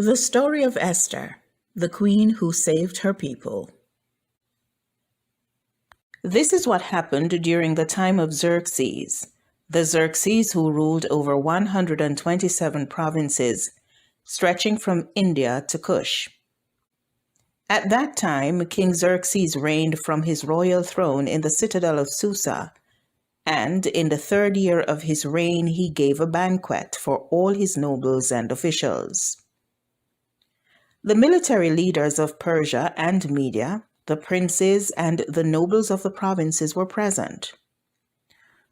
The story of Esther, the queen who saved her people. This is what happened during the time of Xerxes, the Xerxes who ruled over 127 provinces, stretching from India to Kush. At that time, King Xerxes reigned from his royal throne in the citadel of Susa, and in the 3rd year of his reign he gave a banquet for all his nobles and officials. The military leaders of Persia and Media, the princes and the nobles of the provinces were present.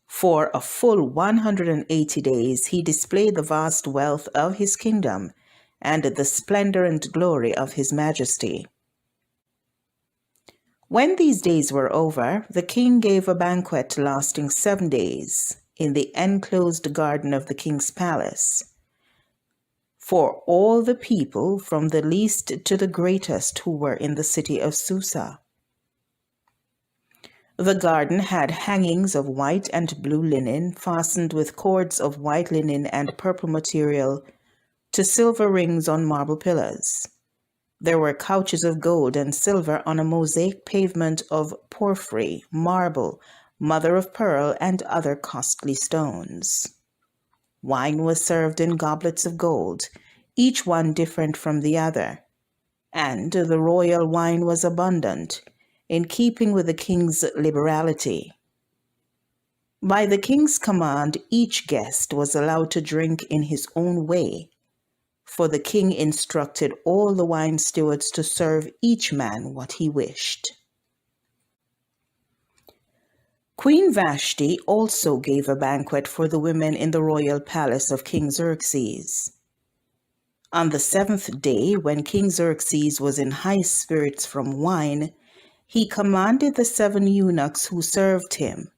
For a full 180 days he displayed the vast wealth of his kingdom and the splendor and glory of his majesty. When these days were over, the king gave a banquet lasting 7 days in the enclosed garden of the king's palace, for all the people from the least to the greatest who were in the city of Susa. The garden had hangings of white and blue linen fastened with cords of white linen and purple material to silver rings on marble pillars. There were couches of gold and silver on a mosaic pavement of porphyry, marble, mother of pearl, and other costly stones. Wine was served in goblets of gold, each one different from the other, and the royal wine was abundant, in keeping with the king's liberality. By the king's command, each guest was allowed to drink in his own way, for the king instructed all the wine stewards to serve each man what he wished. Queen Vashti also gave a banquet for the women in the royal palace of King Xerxes. On the 7th day, when King Xerxes was in high spirits from wine, he commanded the 7 eunuchs who served him,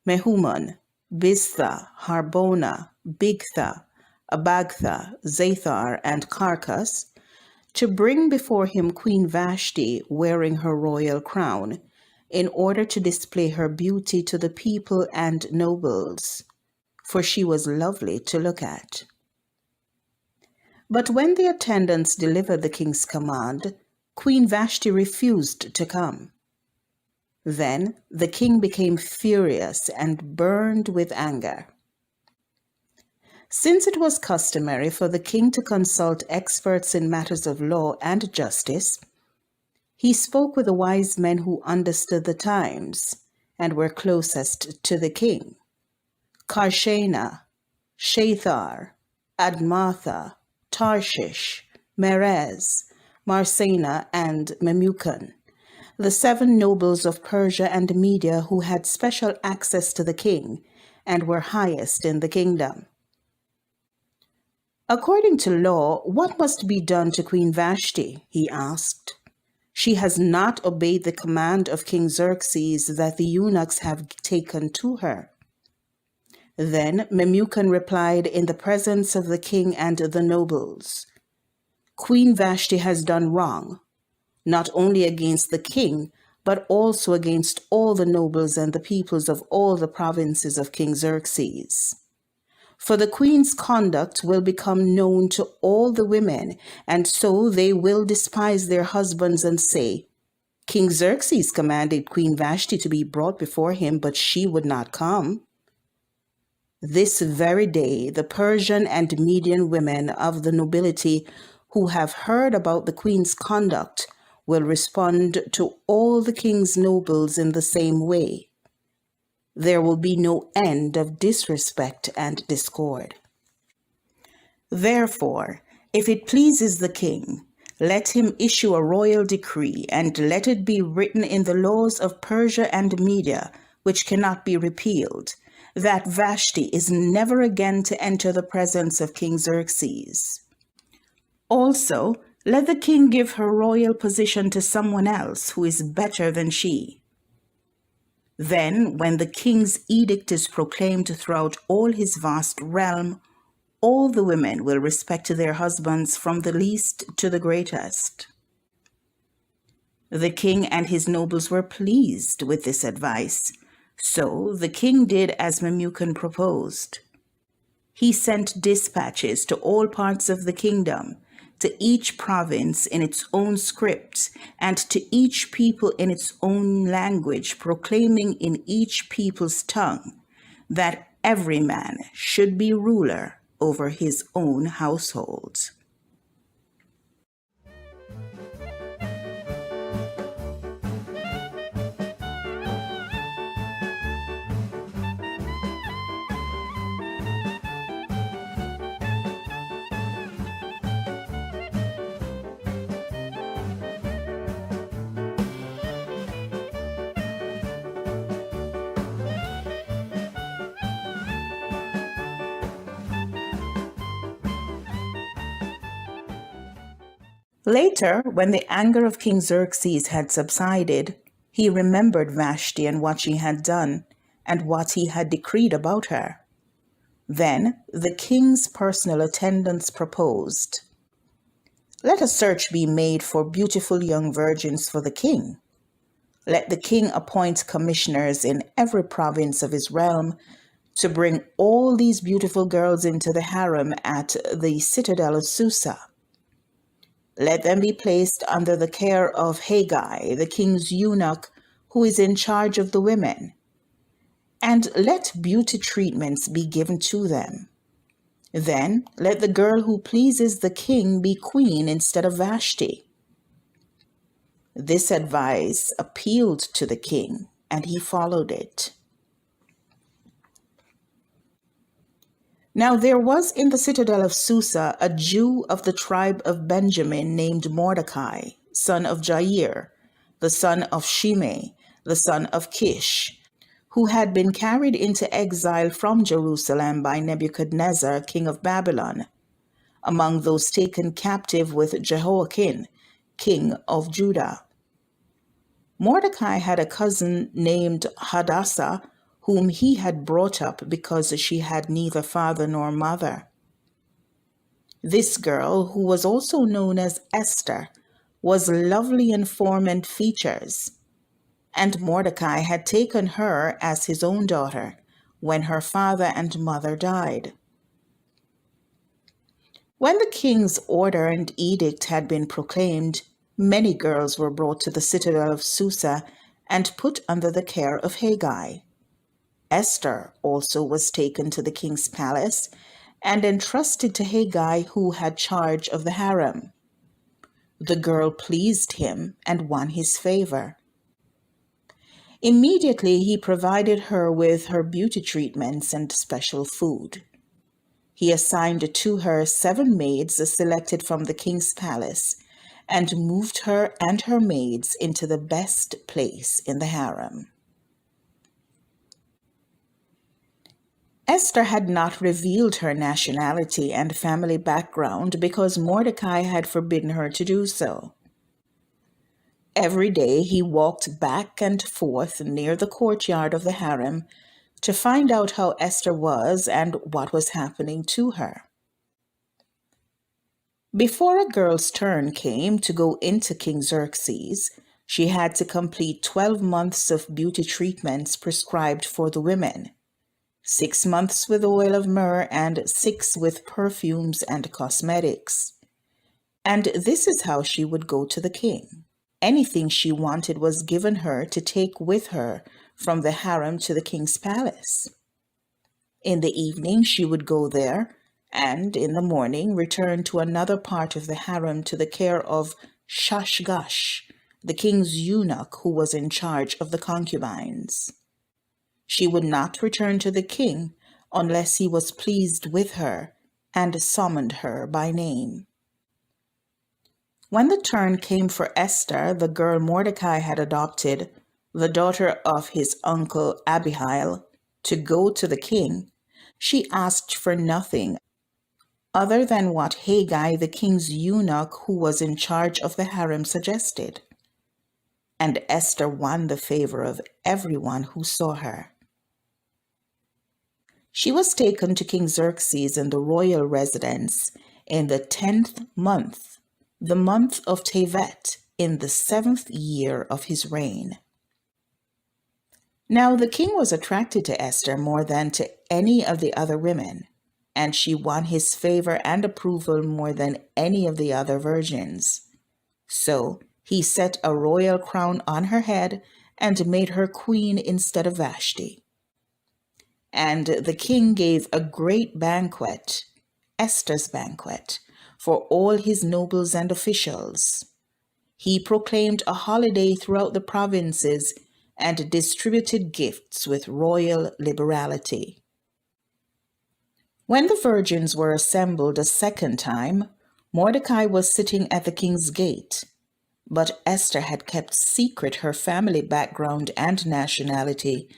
Mehuman, Biztha, Harbona, Bigtha, Abagtha, Zathar, and Carcas, to bring before him Queen Vashti wearing her royal crown, in order to display her beauty to the people and nobles, for she was lovely to look at. But when the attendants delivered the king's command, Queen Vashti refused to come. Then the king became furious and burned with anger. Since it was customary for the king to consult experts in matters of law and justice, he spoke with the wise men who understood the times and were closest to the king: Karshena, Shethar, Admatha, Tarshish, Merez, Marsena, and Memucan, the 7 nobles of Persia and Media who had special access to the king and were highest in the kingdom. According to law, what must be done to Queen Vashti? He asked. She has not obeyed the command of King Xerxes that the eunuchs have taken to her. Then Memucan replied in the presence of the king and the nobles, Queen Vashti has done wrong, not only against the king, but also against all the nobles and the peoples of all the provinces of King Xerxes. For the queen's conduct will become known to all the women, and so they will despise their husbands and say, King Xerxes commanded Queen Vashti to be brought before him, but she would not come. This very day, the Persian and Median women of the nobility who have heard about the queen's conduct will respond to all the king's nobles in the same way. There will be no end of disrespect and discord. Therefore, if it pleases the king, let him issue a royal decree, and let it be written in the laws of Persia and Media, which cannot be repealed, that Vashti is never again to enter the presence of King Xerxes. Also, let the king give her royal position to someone else who is better than she. Then, when the king's edict is proclaimed throughout all his vast realm, all the women will respect their husbands from the least to the greatest. The king and his nobles were pleased with this advice, so the king did as Memucan proposed. He sent dispatches to all parts of the kingdom, to each province in its own script, and to each people in its own language, proclaiming in each people's tongue that every man should be ruler over his own household. Later, when the anger of King Xerxes had subsided, he remembered Vashti and what she had done, and what he had decreed about her. Then the king's personal attendants proposed, "Let a search be made for beautiful young virgins for the king. Let the king appoint commissioners in every province of his realm to bring all these beautiful girls into the harem at the citadel of Susa. Let them be placed under the care of Haggai, the king's eunuch, who is in charge of the women. And let beauty treatments be given to them. Then let the girl who pleases the king be queen instead of Vashti." This advice appealed to the king, and he followed it. Now there was in the citadel of Susa a Jew of the tribe of Benjamin named Mordecai, son of Jair, the son of Shimei, the son of Kish, who had been carried into exile from Jerusalem by Nebuchadnezzar, king of Babylon, among those taken captive with Jehoiakim, king of Judah. Mordecai had a cousin named Hadassah, whom he had brought up because she had neither father nor mother. This girl, who was also known as Esther, was lovely in form and features, and Mordecai had taken her as his own daughter when her father and mother died. When the king's order and edict had been proclaimed, many girls were brought to the citadel of Susa and put under the care of Haggai. Esther also was taken to the king's palace and entrusted to Haggai, who had charge of the harem. The girl pleased him and won his favor. Immediately he provided her with her beauty treatments and special food. He assigned to her 7 maids selected from the king's palace and moved her and her maids into the best place in the harem. Esther had not revealed her nationality and family background because Mordecai had forbidden her to do so. Every day he walked back and forth near the courtyard of the harem to find out how Esther was and what was happening to her. Before a girl's turn came to go into King Xerxes, she had to complete 12 months of beauty treatments prescribed for the women. 6 months with oil of myrrh and 6 with perfumes and cosmetics. And this is how she would go to the king. Anything she wanted was given her to take with her from the harem to the king's palace. In the evening she would go there, and in the morning return to another part of the harem to the care of Shashgash, the king's eunuch who was in charge of the concubines. She would not return to the king unless he was pleased with her and summoned her by name. When the turn came for Esther, the girl Mordecai had adopted, the daughter of his uncle Abihail, to go to the king, she asked for nothing other than what Haggai, the king's eunuch who was in charge of the harem, suggested. And Esther won the favor of everyone who saw her. She was taken to King Xerxes in the royal residence in the 10th month, the month of Tevet, in the 7th year of his reign. Now the king was attracted to Esther more than to any of the other women, and she won his favor and approval more than any of the other virgins. So he set a royal crown on her head and made her queen instead of Vashti. And the king gave a great banquet, Esther's banquet, for all his nobles and officials. He proclaimed a holiday throughout the provinces and distributed gifts with royal liberality. When the virgins were assembled a second time, Mordecai was sitting at the king's gate, but Esther had kept secret her family background and nationality,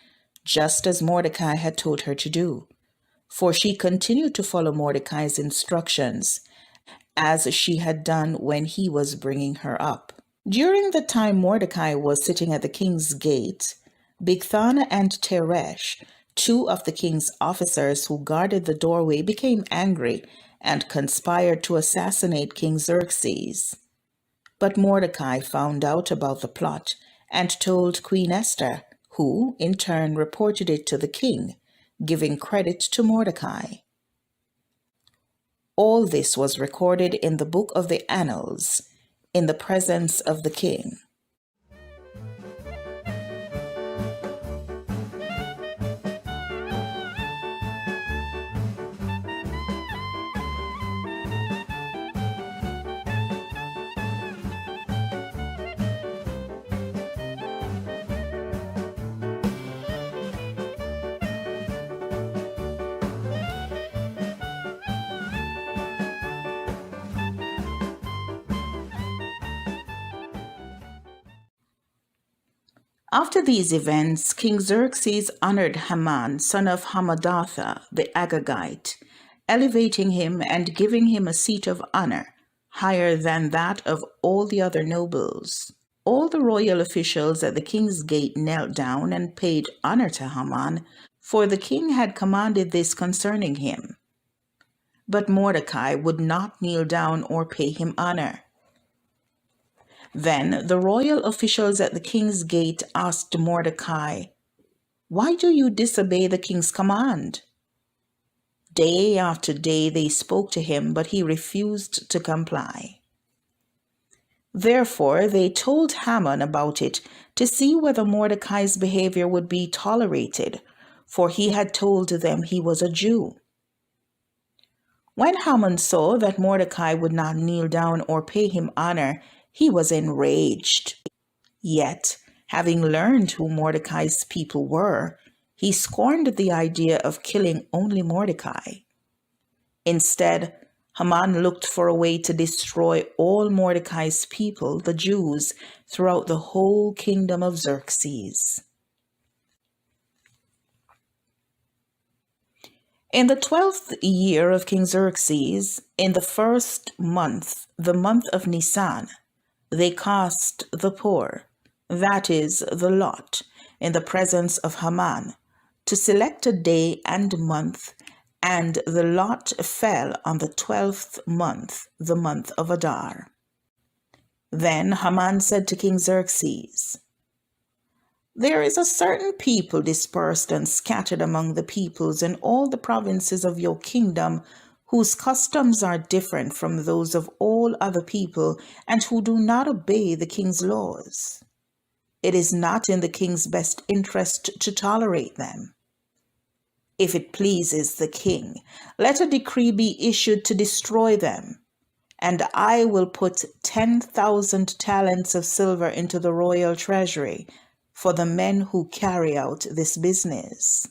just as Mordecai had told her to do, for she continued to follow Mordecai's instructions, as she had done when he was bringing her up. During the time Mordecai was sitting at the king's gate, Bigthana and Teresh, two of the king's officers who guarded the doorway, became angry and conspired to assassinate King Xerxes. But Mordecai found out about the plot and told Queen Esther, who in turn reported it to the king, giving credit to Mordecai. All this was recorded in the book of the Annals, in the presence of the king. After these events, King Xerxes honored Haman, son of Hammedatha, the Agagite, elevating him and giving him a seat of honor, higher than that of all the other nobles. All the royal officials at the king's gate knelt down and paid honor to Haman, for the king had commanded this concerning him. But Mordecai would not kneel down or pay him honor. Then the royal officials at the king's gate asked Mordecai, "Why do you disobey the king's command?" Day after day they spoke to him, but he refused to comply. Therefore they told Haman about it to see whether Mordecai's behavior would be tolerated, for he had told them he was a Jew. When Haman saw that Mordecai would not kneel down or pay him honor, he was enraged. Yet, having learned who Mordecai's people were, he scorned the idea of killing only Mordecai. Instead, Haman looked for a way to destroy all Mordecai's people, the Jews, throughout the whole kingdom of Xerxes. In the 12th year of King Xerxes, in the first month, the month of Nisan, they cast the poor, that is, the lot, in the presence of Haman, to select a day and month, and the lot fell on the 12th month, the month of Adar. Then Haman said to King Xerxes, "There is a certain people dispersed and scattered among the peoples in all the provinces of your kingdom, whose customs are different from those of all other people, and who do not obey the king's laws. It is not in the king's best interest to tolerate them. If it pleases the king, let a decree be issued to destroy them, and I will put 10,000 talents of silver into the royal treasury for the men who carry out this business."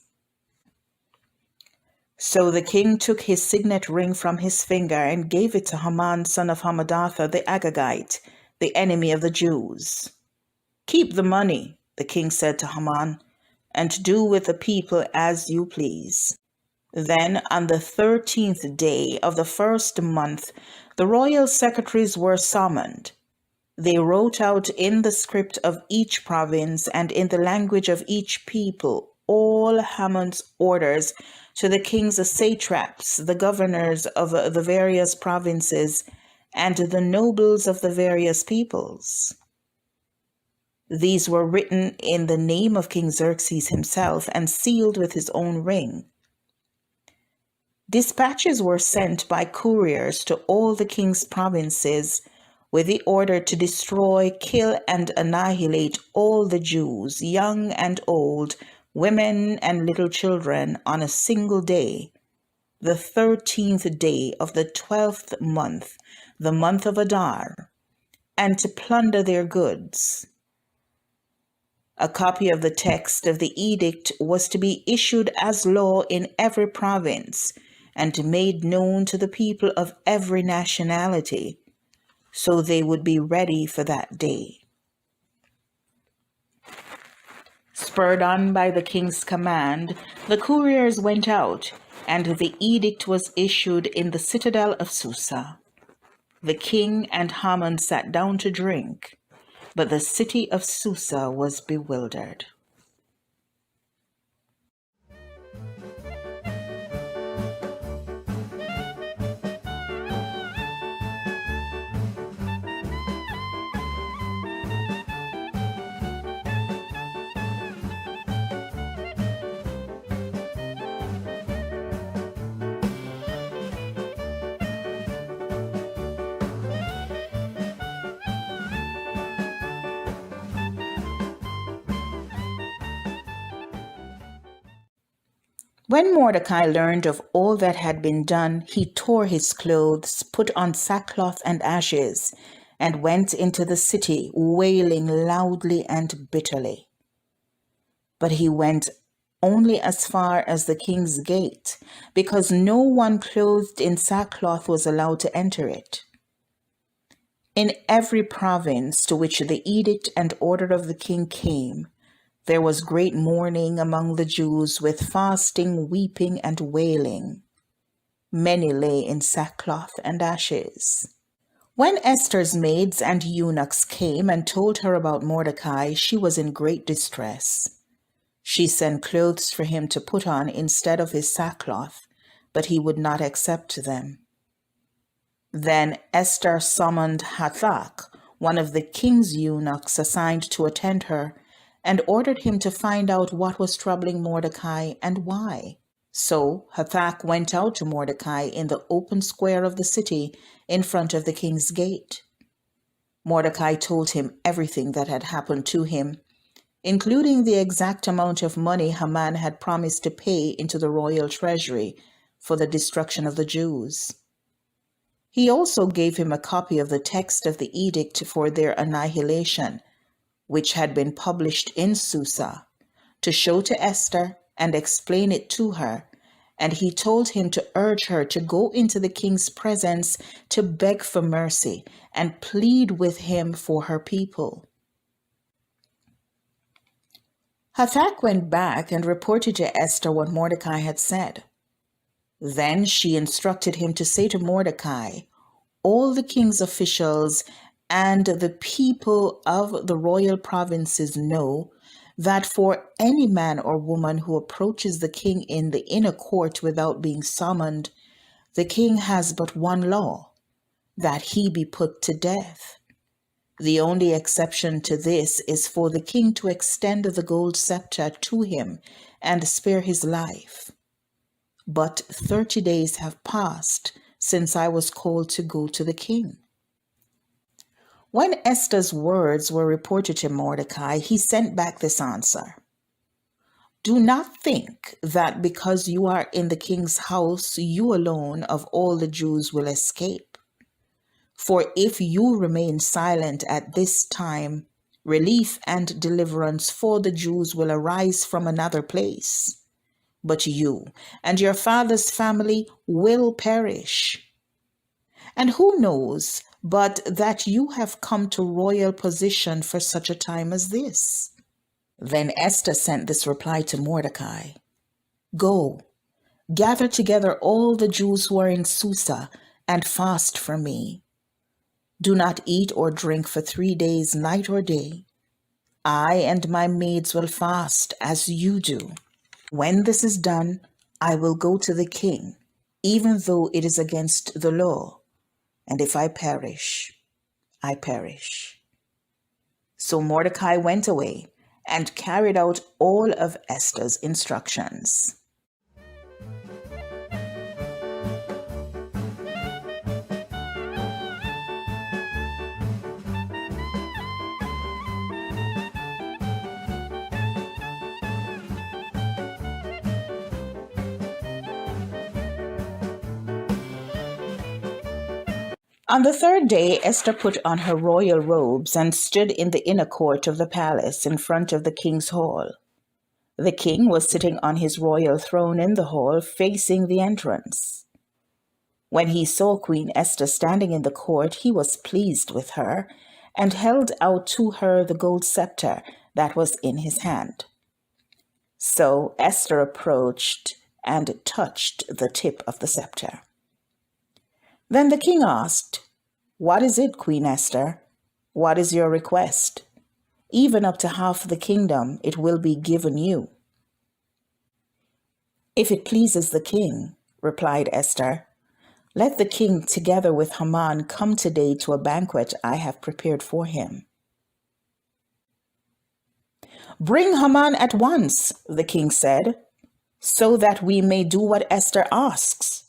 So the king took his signet ring from his finger and gave it to Haman, son of Hammedatha, the Agagite, the enemy of the Jews. "Keep the money," the king said to Haman, "and do with the people as you please." Then on the 13th day of the first month, the royal secretaries were summoned. They wrote out in the script of each province and in the language of each people all Haman's orders to the king's satraps, the governors of the various provinces, and the nobles of the various peoples. These were written in the name of King Xerxes himself and sealed with his own ring. Dispatches were sent by couriers to all the king's provinces with the order to destroy, kill, and annihilate all the Jews, young and old, women and little children, on a single day, the 13th day of the 12th month, the month of Adar, and to plunder their goods. A copy of the text of the edict was to be issued as law in every province and made known to the people of every nationality, so they would be ready for that day. Spurred on by the king's command, the couriers went out, and the edict was issued in the citadel of Susa. The king and Haman sat down to drink, but the city of Susa was bewildered. When Mordecai learned of all that had been done, he tore his clothes, put on sackcloth and ashes, and went into the city, wailing loudly and bitterly. But he went only as far as the king's gate, because no one clothed in sackcloth was allowed to enter it. In every province to which the edict and order of the king came, there was great mourning among the Jews, with fasting, weeping, and wailing. Many lay in sackcloth and ashes. When Esther's maids and eunuchs came and told her about Mordecai, she was in great distress. She sent clothes for him to put on instead of his sackcloth, but he would not accept them. Then Esther summoned Hathach, one of the king's eunuchs assigned to attend her, and ordered him to find out what was troubling Mordecai and why. So Hathach went out to Mordecai in the open square of the city in front of the king's gate. Mordecai told him everything that had happened to him, including the exact amount of money Haman had promised to pay into the royal treasury for the destruction of the Jews. He also gave him a copy of the text of the edict for their annihilation, which had been published in Susa, to show to Esther and explain it to her, and he told him to urge her to go into the king's presence to beg for mercy and plead with him for her people. Hathach went back and reported to Esther what Mordecai had said. Then she instructed him to say to Mordecai, "All the king's officials and the people of the royal provinces know that for any man or woman who approaches the king in the inner court without being summoned, the king has but one law, that he be put to death. The only exception to this is for the king to extend the gold scepter to him and spare his life. But 30 days have passed since I was called to go to the king." When Esther's words were reported to Mordecai, he sent back this answer: "Do not think that because you are in the king's house, you alone of all the Jews will escape. For if you remain silent at this time, relief and deliverance for the Jews will arise from another place. But you and your father's family will perish. And who knows but that you have come to royal position for such a time as this?" Then Esther sent this reply to Mordecai: "Go, gather together all the Jews who are in Susa and fast for me. Do not eat or drink for 3 days, night or day. I and my maids will fast as you do. When this is done, I will go to the king, even though it is against the law. And if I perish, I perish." So Mordecai went away and carried out all of Esther's instructions. On the third day, Esther put on her royal robes and stood in the inner court of the palace in front of the king's hall. The king was sitting on his royal throne in the hall, facing the entrance. When he saw Queen Esther standing in the court, he was pleased with her and held out to her the gold scepter that was in his hand. So Esther approached and touched the tip of the scepter. Then the king asked, "What is it, Queen Esther? What is your request? Even up to half the kingdom it will be given you." "If it pleases the king," replied Esther, "let the king together with Haman come today to a banquet I have prepared for him." "Bring Haman at once," the king said, "so that we may do what Esther asks."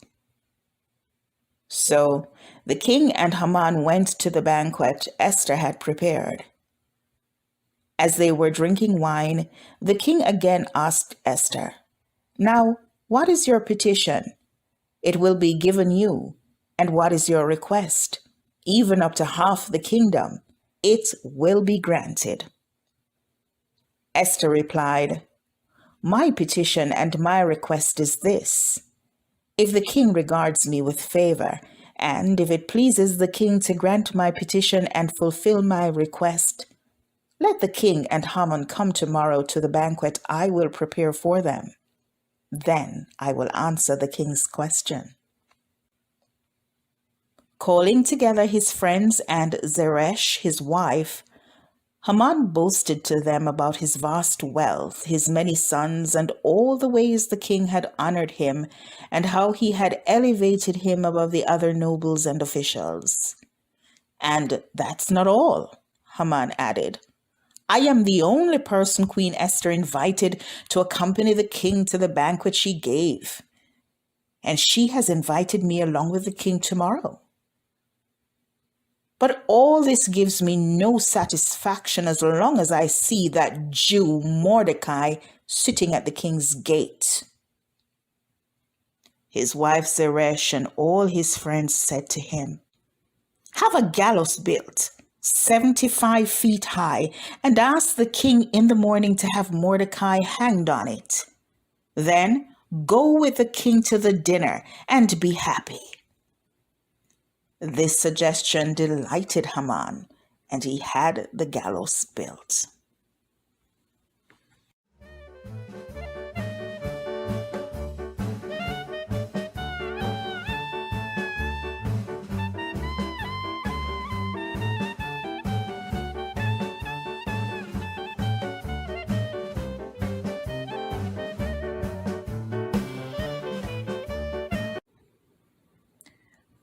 So the king and Haman went to the banquet Esther had prepared. As they were drinking wine, the king again asked Esther, "Now, what is your petition? It will be given you. And what is your request? Even up to half the kingdom, it will be granted." Esther replied, "My petition and my request is this. If the king regards me with favor, and if it pleases the king to grant my petition and fulfill my request, let the king and Haman come tomorrow to the banquet I will prepare for them. Then I will answer the king's question." Calling together his friends and Zeresh, his wife, Haman boasted to them about his vast wealth, his many sons, and all the ways the king had honored him, and how he had elevated him above the other nobles and officials. "And that's not all," Haman added. "I am the only person Queen Esther invited to accompany the king to the banquet she gave, and she has invited me along with the king tomorrow. But all this gives me no satisfaction as long as I see that Jew Mordecai sitting at the king's gate." His wife Zeresh and all his friends said to him, "Have a gallows built 75 feet high and ask the king in the morning to have Mordecai hanged on it. Then go with the king to the dinner and be happy." This suggestion delighted Haman, and he had the gallows built.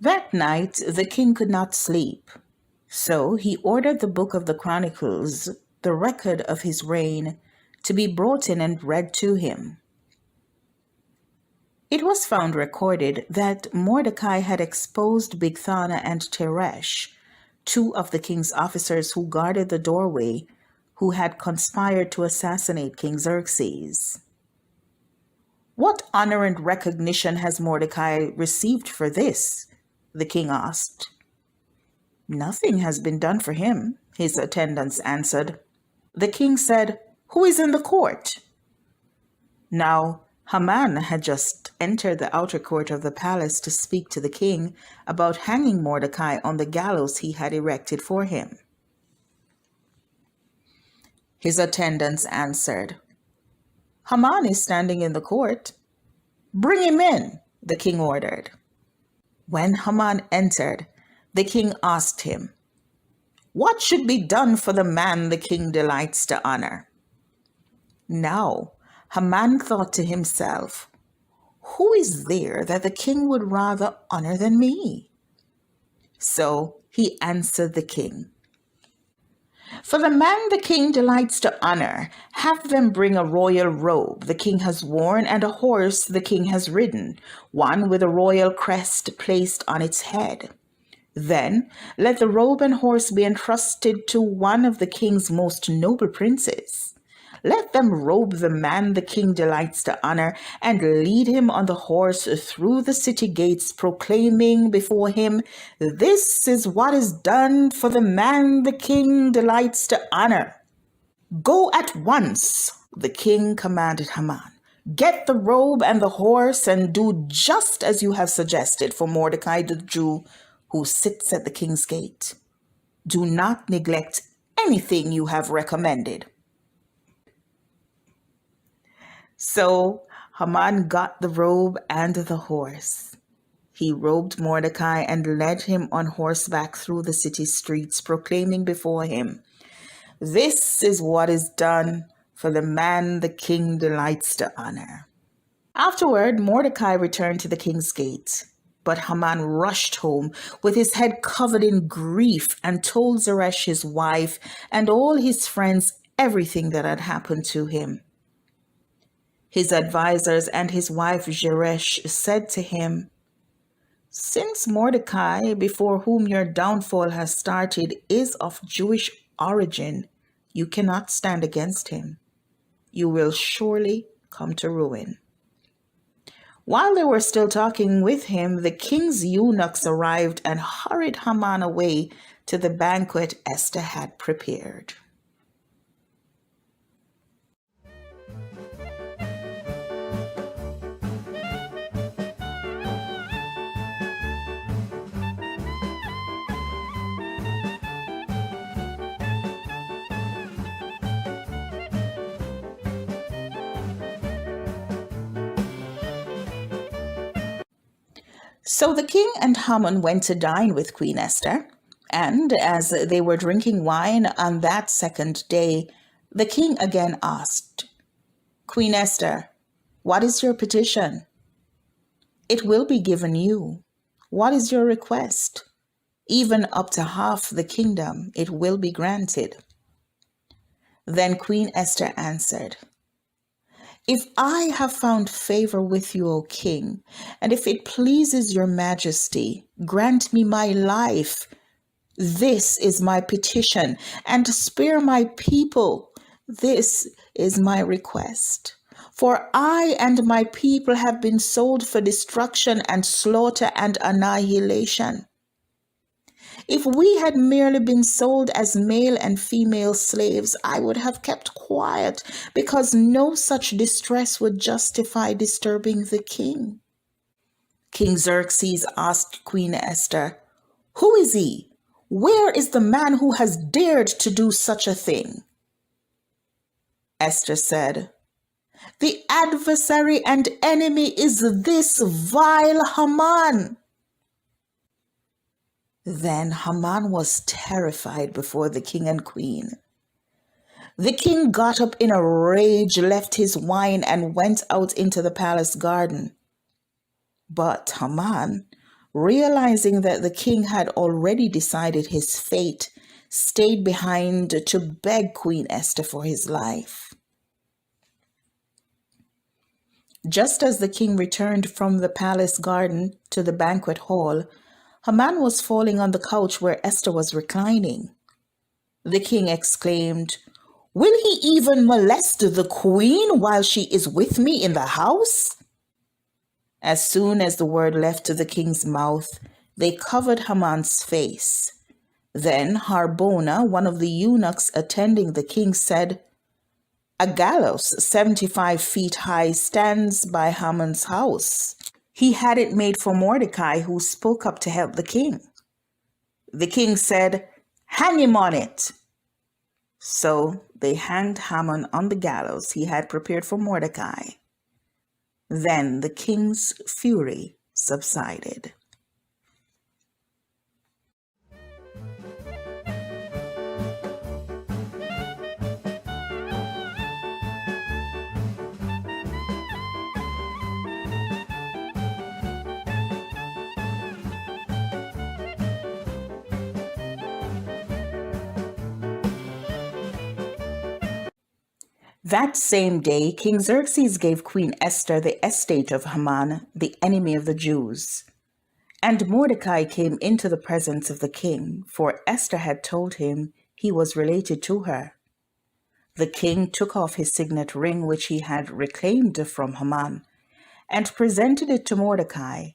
That night the king could not sleep, so he ordered the book of the Chronicles, the record of his reign, to be brought in and read to him. It was found recorded that Mordecai had exposed Bigthana and Teresh, two of the king's officers who guarded the doorway, who had conspired to assassinate King Xerxes. "What honor and recognition has Mordecai received for this?" the king asked. "Nothing has been done for him," his attendants answered. The king said, "Who is in the court?" Now, Haman had just entered the outer court of the palace to speak to the king about hanging Mordecai on the gallows he had erected for him. His attendants answered, "Haman is standing in the court." "Bring him in," the king ordered. When Haman entered, the king asked him, "What should be done for the man the king delights to honor?" Now, Haman thought to himself, "Who is there that the king would rather honor than me?" So he answered the king, "For the man the king delights to honor, have them bring a royal robe the king has worn and a horse the king has ridden, one with a royal crest placed on its head. Then let the robe and horse be entrusted to one of the king's most noble princes. Let them robe the man the king delights to honor and lead him on the horse through the city gates, proclaiming before him, 'This is what is done for the man the king delights to honor.' Go at once," the king commanded Haman. "Get the robe and the horse and do just as you have suggested for Mordecai the Jew who sits at the king's gate. Do not neglect anything you have recommended." So Haman got the robe and the horse. He robed Mordecai and led him on horseback through the city streets, proclaiming before him, "This is what is done for the man the king delights to honor." Afterward, Mordecai returned to the king's gate. But Haman rushed home with his head covered in grief and told Zeresh, his wife, and all his friends everything that had happened to him. His advisors and his wife Zeresh said to him, "Since Mordecai, before whom your downfall has started, is of Jewish origin, you cannot stand against him. You will surely come to ruin." While they were still talking with him, the king's eunuchs arrived and hurried Haman away to the banquet Esther had prepared. So the king and Haman went to dine with Queen Esther, and as they were drinking wine on that second day, the king again asked, "Queen Esther, what is your petition?" "It will be given you. What is your request?" "Even up to half the kingdom, it will be granted." Then Queen Esther answered, "If I have found favor with you, O king, and if it pleases your majesty, grant me my life. This is my petition, and spare my people. This is my request. For I and my people have been sold for destruction and slaughter and annihilation. If we had merely been sold as male and female slaves, I would have kept quiet, because no such distress would justify disturbing the king." King Xerxes asked Queen Esther, "Who is he? Where is the man who has dared to do such a thing?" Esther said, "The adversary and enemy is this vile Haman." Then Haman was terrified before the king and queen. The king got up in a rage, left his wine, and went out into the palace garden. But Haman, realizing that the king had already decided his fate, stayed behind to beg Queen Esther for his life. Just as the king returned from the palace garden to the banquet hall, Haman was falling on the couch where Esther was reclining. The king exclaimed, "Will he even molest the queen while she is with me in the house?" As soon as the word left the king's mouth, they covered Haman's face. Then Harbona, one of the eunuchs attending the king, said, "A gallows 75 feet high stands by Haman's house. He had it made for Mordecai, who spoke up to help the king." The king said, "Hang him on it." So they hanged Haman on the gallows he had prepared for Mordecai. Then the king's fury subsided. That same day, King Xerxes gave Queen Esther the estate of Haman, the enemy of the Jews. And Mordecai came into the presence of the king, for Esther had told him he was related to her. The king took off his signet ring, which he had reclaimed from Haman, and presented it to Mordecai,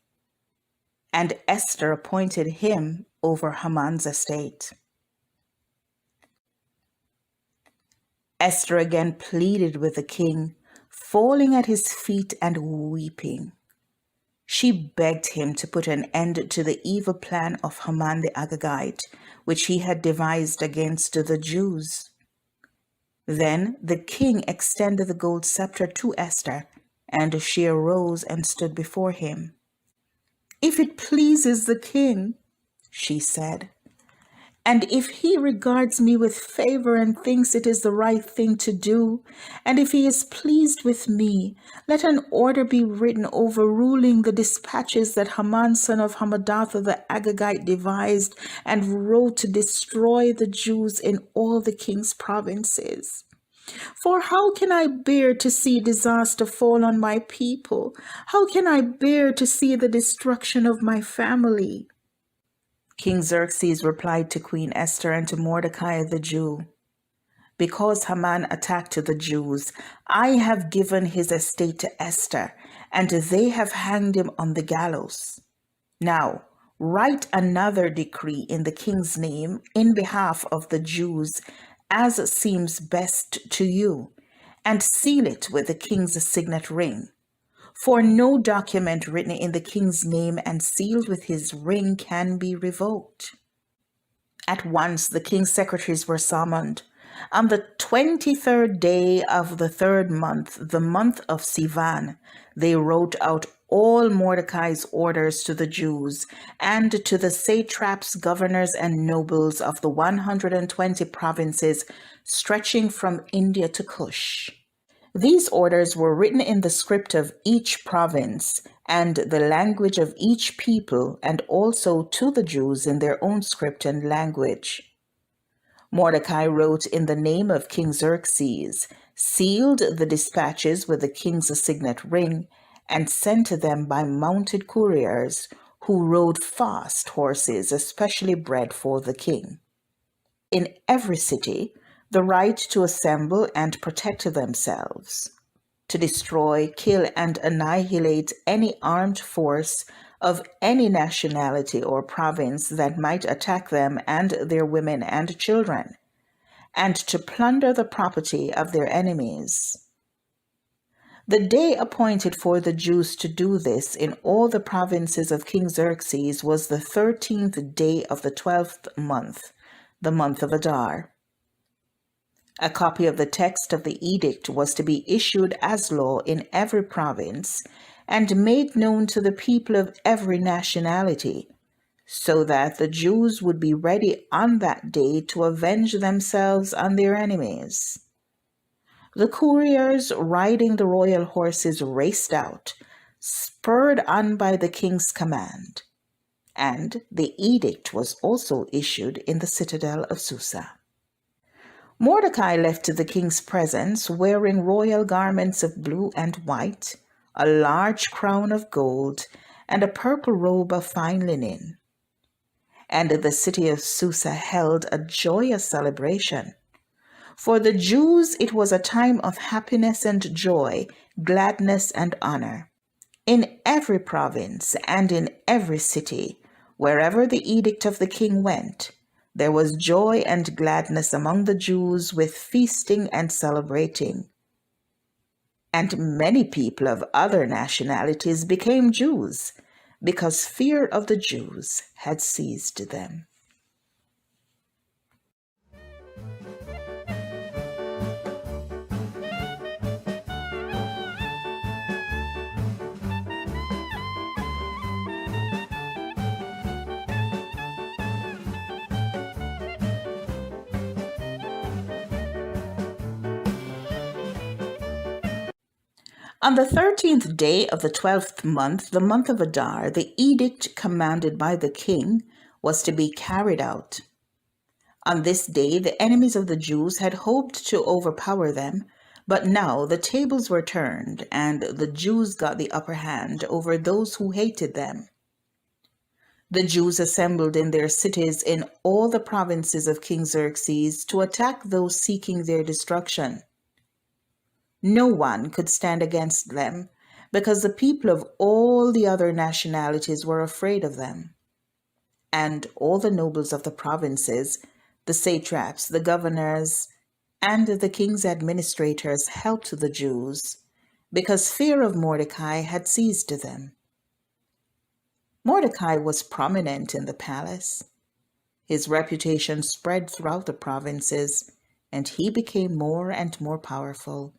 and Esther appointed him over Haman's estate. Esther again pleaded with the king, falling at his feet and weeping. She begged him to put an end to the evil plan of Haman the Agagite, which he had devised against the Jews. Then the king extended the gold scepter to Esther, and she arose and stood before him. "If it pleases the king," she said, "and if he regards me with favor and thinks it is the right thing to do, and if he is pleased with me, let an order be written overruling the dispatches that Haman son of Hammedatha the Agagite devised and wrote to destroy the Jews in all the king's provinces. For how can I bear to see disaster fall on my people? How can I bear to see the destruction of my family?" King Xerxes replied to Queen Esther and to Mordecai the Jew, "Because Haman attacked the Jews, I have given his estate to Esther, and they have hanged him on the gallows. Now, write another decree in the king's name in behalf of the Jews, as seems best to you, and seal it with the king's signet ring. For no document written in the king's name and sealed with his ring can be revoked." At once the king's secretaries were summoned. On the 23rd day of the 3rd month, the month of Sivan, they wrote out all Mordecai's orders to the Jews and to the satraps, governors, and nobles of the 120 provinces stretching from India to Cush. These orders were written in the script of each province and the language of each people, and also to the Jews in their own script and language. Mordecai wrote in the name of King Xerxes, sealed the dispatches with the king's signet ring, and sent them by mounted couriers who rode fast horses, especially bred for the king. In every city, the right to assemble and protect themselves, to destroy, kill, and annihilate any armed force of any nationality or province that might attack them and their women and children, and to plunder the property of their enemies. The day appointed for the Jews to do this in all the provinces of King Xerxes was the 13th day of the 12th month, the month of Adar. A copy of the text of the edict was to be issued as law in every province and made known to the people of every nationality, so that the Jews would be ready on that day to avenge themselves on their enemies. The couriers riding the royal horses raced out, spurred on by the king's command, and the edict was also issued in the citadel of Susa. Mordecai left the king's presence wearing royal garments of blue and white, a large crown of gold, and a purple robe of fine linen. And the city of Susa held a joyous celebration. For the Jews it was a time of happiness and joy, gladness and honor. In every province and in every city, wherever the edict of the king went, there was joy and gladness among the Jews with feasting and celebrating. And many people of other nationalities became Jews, because fear of the Jews had seized them. On the 13th day of the 12th month, the month of Adar, the edict commanded by the king was to be carried out. On this day, the enemies of the Jews had hoped to overpower them, but now the tables were turned, and the Jews got the upper hand over those who hated them. The Jews assembled in their cities in all the provinces of King Xerxes to attack those seeking their destruction. No one could stand against them, because the people of all the other nationalities were afraid of them. And all the nobles of the provinces, the satraps, the governors, and the king's administrators helped the Jews, because fear of Mordecai had seized them. Mordecai was prominent in the palace. His reputation spread throughout the provinces, and he became more and more powerful.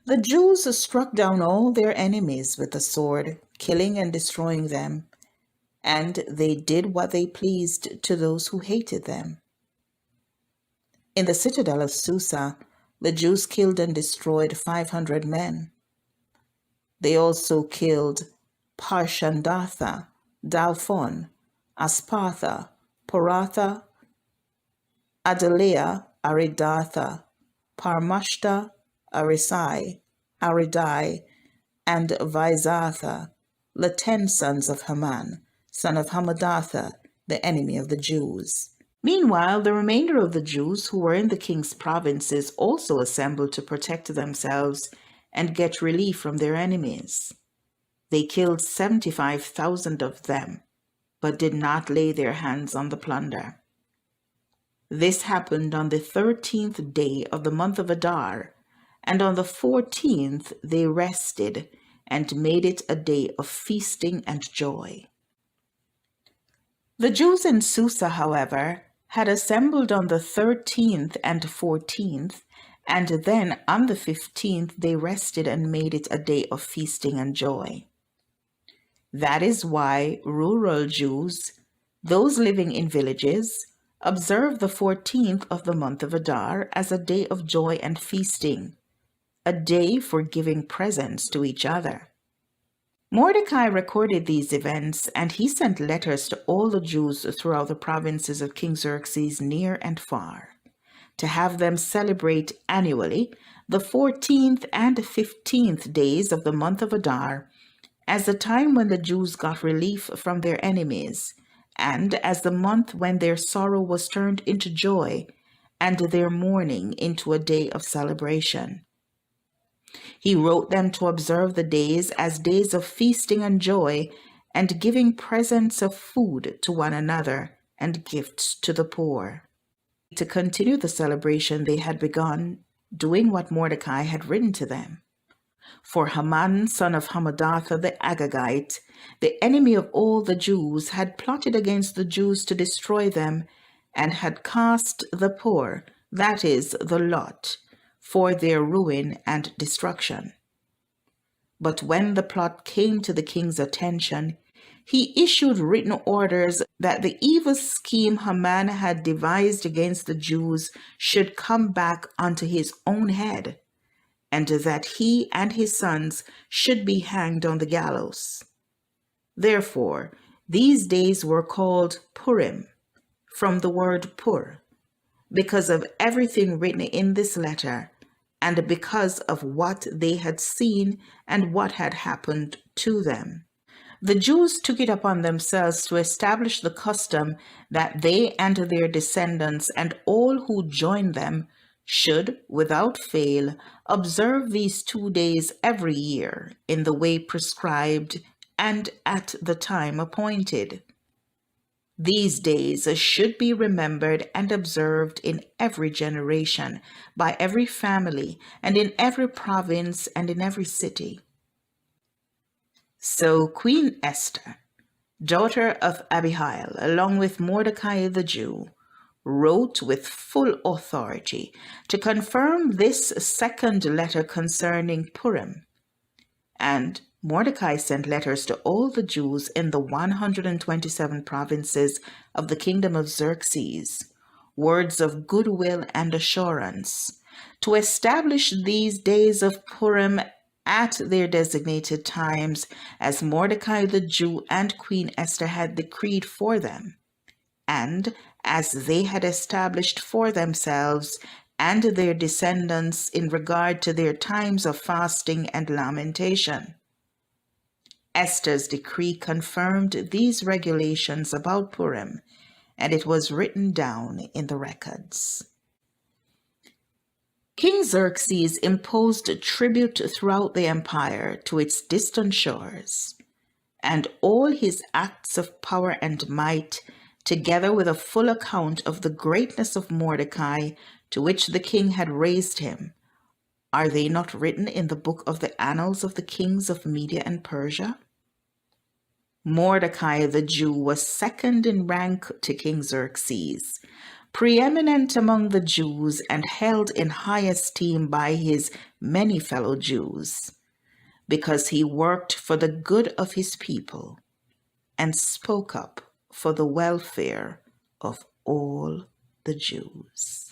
The Jews struck down all their enemies with the sword, killing and destroying them, and they did what they pleased to those who hated them. In the citadel of Susa, the Jews killed and destroyed 500 men. They also killed Parshandatha, Dalphon, Aspatha, Poratha, Adaliah, Aridatha, Parmashta, Arisai, Aridai, and Vizatha, the 10 sons of Haman, son of Hammedatha, the enemy of the Jews. Meanwhile, the remainder of the Jews who were in the king's provinces also assembled to protect themselves and get relief from their enemies. They killed 75,000 of them, but did not lay their hands on the plunder. This happened on the 13th day of the month of Adar, and on the 14th they rested and made it a day of feasting and joy. The Jews in Susa, however, had assembled on the 13th and 14th, and then on the 15th they rested and made it a day of feasting and joy. That is why rural Jews, those living in villages, observe the 14th of the month of Adar as a day of joy and feasting, a day for giving presents to each other. Mordecai recorded these events, and he sent letters to all the Jews throughout the provinces of King Xerxes near and far, to have them celebrate annually the 14th and 15th days of the month of Adar as the time when the Jews got relief from their enemies, and as the month when their sorrow was turned into joy, and their mourning into a day of celebration. He wrote them to observe the days as days of feasting and joy, and giving presents of food to one another and gifts to the poor. To continue the celebration they had begun, doing what Mordecai had written to them. For Haman, son of Hammedatha the Agagite, the enemy of all the Jews, had plotted against the Jews to destroy them, and had cast the poor, that is, the lot, for their ruin and destruction. But when the plot came to the king's attention, he issued written orders that the evil scheme Haman had devised against the Jews should come back onto his own head, and that he and his sons should be hanged on the gallows. Therefore, these days were called Purim, from the word pur, because of everything written in this letter, and because of what they had seen and what had happened to them. The Jews took it upon themselves to establish the custom that they and their descendants and all who join them should, without fail, observe these 2 days every year in the way prescribed and at the time appointed. These days should be remembered and observed in every generation, by every family, and in every province and in every city. So Queen Esther, daughter of Abihail, along with Mordecai the Jew, wrote with full authority to confirm this second letter concerning Purim. And Mordecai sent letters to all the Jews in the 127 provinces of the kingdom of Xerxes, words of goodwill and assurance, to establish these days of Purim at their designated times, as Mordecai the Jew and Queen Esther had decreed for them, and as they had established for themselves and their descendants in regard to their times of fasting and lamentation. Esther's decree confirmed these regulations about Purim, and it was written down in the records. King Xerxes imposed tribute throughout the empire to its distant shores, and all his acts of power and might, together with a full account of the greatness of Mordecai to which the king had raised him, are they not written in the book of the annals of the kings of Media and Persia? Mordecai the Jew was second in rank to King Xerxes, preeminent among the Jews and held in high esteem by his many fellow Jews, because he worked for the good of his people and spoke up for the welfare of all the Jews.